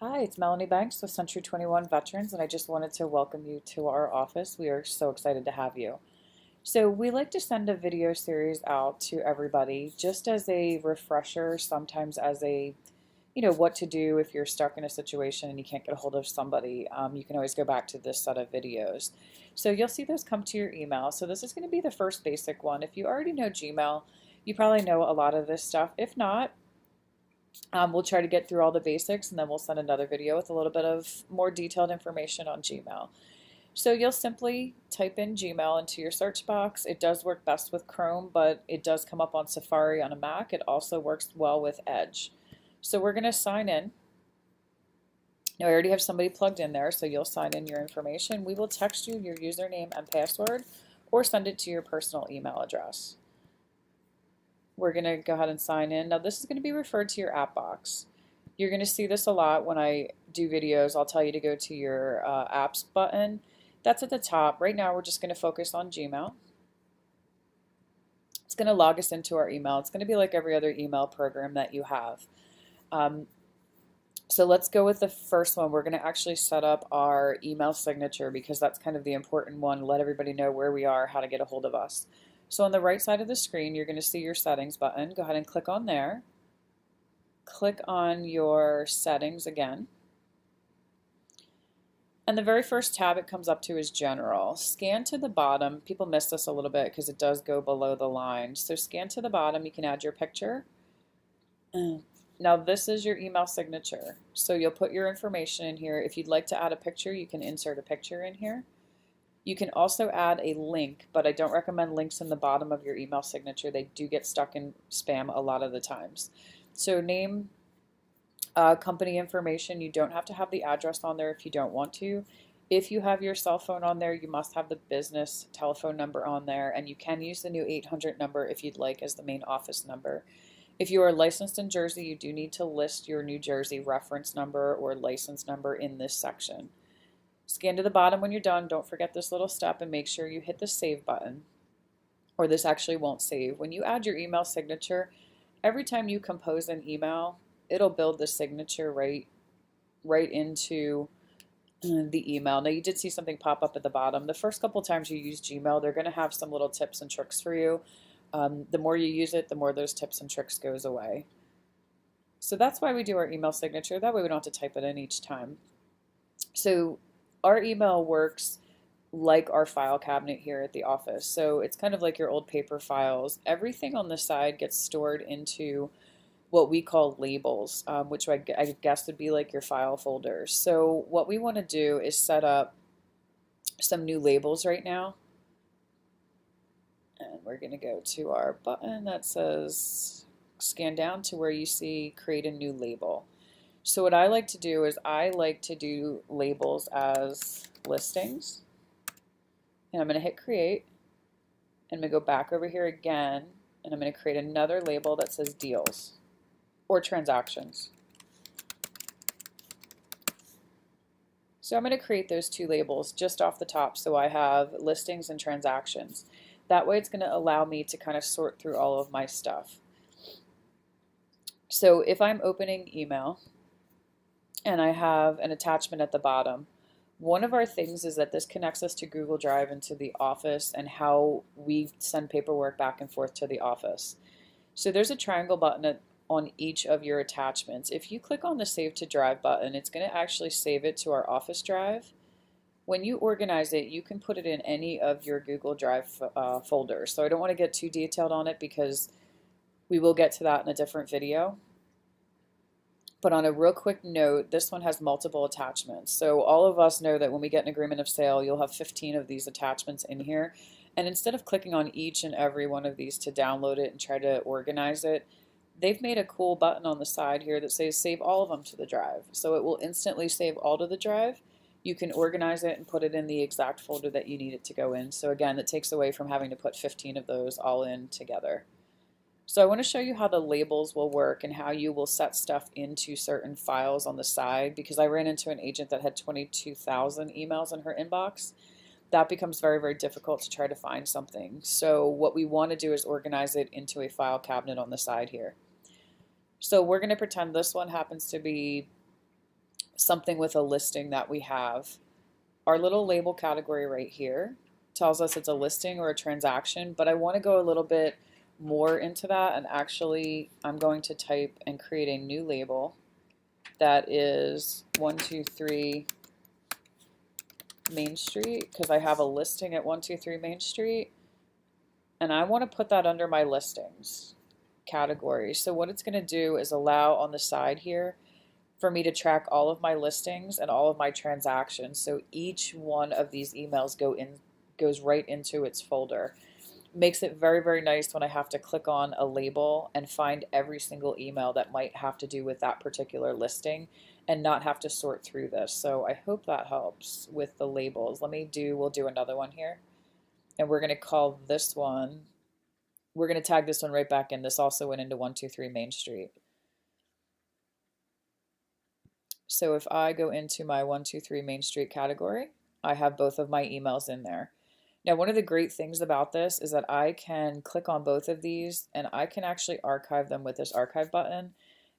Hi, it's Melanie Banks with C21 Veterans, and I just wanted to welcome you to our office. We are so excited to have you. So, we like to send a video series out to everybody just as a refresher, sometimes as a, what to do if you're stuck in a situation and you can't get a hold of somebody. You can always go back to this set of videos. So, you'll see those come to your email. So, this is going to be the first basic one. If you already know Gmail, you probably know a lot of this stuff. If not, we'll try to get through all the basics and then we'll send another video with a little bit of more detailed information on Gmail. So you'll simply type in Gmail into your search box. It does work best with Chrome, but it does come up on Safari on a Mac. It also works well with Edge. So we're going to sign in. Now I already have somebody plugged in there, so you'll sign in your information. We will text you your username and password or send it to your personal email address. We're going to go ahead and sign in. Now this is going to be referred to your app box. You're going to see this a lot when I do videos. I'll tell you to go to your apps button. That's at the top. Right now we're just going to focus on Gmail. It's going to log us into our email. It's going to be like every other email program that you have. So let's go with the first one. We're going to actually set up our email signature because that's kind of the important one. Let everybody know where we are, how to get a hold of us. So on the right side of the screen, you're going to see your settings button. Go ahead and click on there. Click on your settings again. And the very first tab it comes up to is General. Scan to the bottom. People miss this a little bit because it does go below the line. So scan to the bottom. You can add your picture. Now this is your email signature. So you'll put your information in here. If you'd like to add a picture, you can insert a picture in here. You can also add a link, but I don't recommend links in the bottom of your email signature. They do get stuck in spam a lot of the times. So name, company information. You don't have to have the address on there if you don't want to. If you have your cell phone on there, you must have the business telephone number on there, and you can use the new 800 number if you'd like as the main office number. If you are licensed in Jersey, you do need to list your New Jersey reference number or license number in this section. Scan to the bottom when you're done. Don't forget this little step and make sure you hit the save button, or this actually won't save. When you add your email signature, every time you compose an email, it'll build the signature right into the email. Now you did see something pop up at the bottom. The first couple times you use Gmail, they're going to have some little tips and tricks for you. The more you use it, the more those tips and tricks goes away. So that's why we do our email signature. That way we don't have to type it in each time. So our email works like our file cabinet here at the office. So it's kind of like your old paper files. Everything on the side gets stored into what we call labels, which I guess would be like your file folders. So what we want to do is set up some new labels right now. And we're going to go to our button that says scan down to where you see create a new label. So what I like to do is I like to do labels as listings. And I'm going to hit create. And I'm going to go back over here again. And I'm going to create another label that says deals or transactions. So I'm going to create those two labels just off the top so I have listings and transactions. That way it's going to allow me to kind of sort through all of my stuff. So if I'm opening email and I have an attachment at the bottom, one of our things is that this connects us to Google Drive and to the office and how we send paperwork back and forth to the office. So there's a triangle button on each of your attachments. If you click on the Save to Drive button, it's going to actually save it to our Office Drive. When you organize it, you can put it in any of your Google Drive folders. So I don't want to get too detailed on it because we will get to that in a different video. But on a real quick note, this one has multiple attachments. So all of us know that when we get an agreement of sale, you'll have 15 of these attachments in here. And instead of clicking on each and every one of these to download it and try to organize it, they've made a cool button on the side here that says save all of them to the drive. So it will instantly save all to the drive. You can organize it and put it in the exact folder that you need it to go in. So again, it takes away from having to put 15 of those all in together. So I want to show you how the labels will work and how you will set stuff into certain files on the side, because I ran into an agent that had 22,000 emails in her inbox. That becomes very, very difficult to try to find something. So what we want to do is organize it into a file cabinet on the side here. So we're going to pretend this one happens to be something with a listing that we have. Our little label category right here tells us it's a listing or a transaction, but I want to go a little bit more into that, and actually I'm going to type and create a new label that is 123 Main Street, because I have a listing at 123 Main Street, and I want to put that under my listings category. So what it's going to do is allow on the side here for me to track all of my listings and all of my transactions. So each one of these emails goes right into its folder. Makes it very, very nice when I have to click on a label and find every single email that might have to do with that particular listing and not have to sort through this. So I hope that helps with the labels. We'll do another one here. And we're going to call this one, we're going to tag this one right back in. This also went into 123 Main Street. So if I go into my 123 Main Street category, I have both of my emails in there. Now, one of the great things about this is that I can click on both of these and I can actually archive them with this archive button.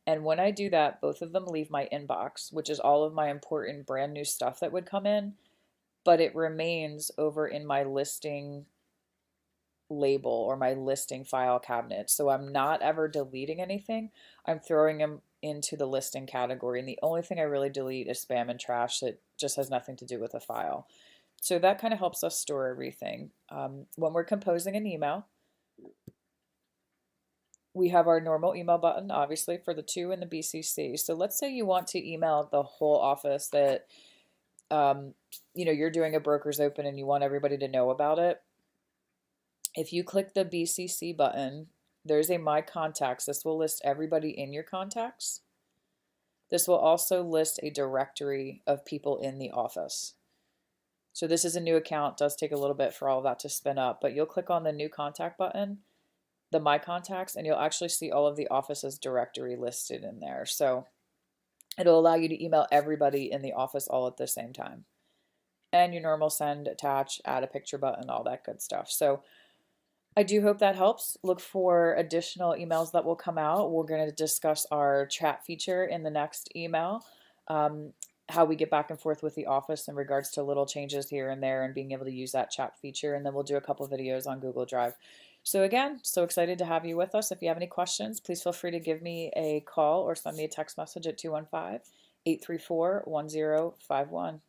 And when I do that, both of them leave my inbox, which is all of my important brand new stuff that would come in, but it remains over in my listing label or my listing file cabinet. So I'm not ever deleting anything. I'm throwing them into the listing category. And the only thing I really delete is spam and trash that just has nothing to do with a file. So that kind of helps us store everything. When we're composing an email, we have our normal email button, obviously, for the to and the BCC. So let's say you want to email the whole office that, you're doing a broker's open and you want everybody to know about it. If you click the BCC button, there's a My Contacts. This will list everybody in your contacts. This will also list a directory of people in the office. So this is a new account. It does take a little bit for all of that to spin up, but you'll click on the new contact button, the My Contacts, and you'll actually see all of the office's directory listed in there. So it'll allow you to email everybody in the office all at the same time. And your normal send, attach, add a picture button, all that good stuff. So I do hope that helps. Look for additional emails that will come out. We're going to discuss our chat feature in the next email. How we get back and forth with the office in regards to little changes here and there and being able to use that chat feature. And then we'll do a couple videos on Google Drive. So again, so excited to have you with us. If you have any questions, please feel free to give me a call or send me a text message at 215-834-1051.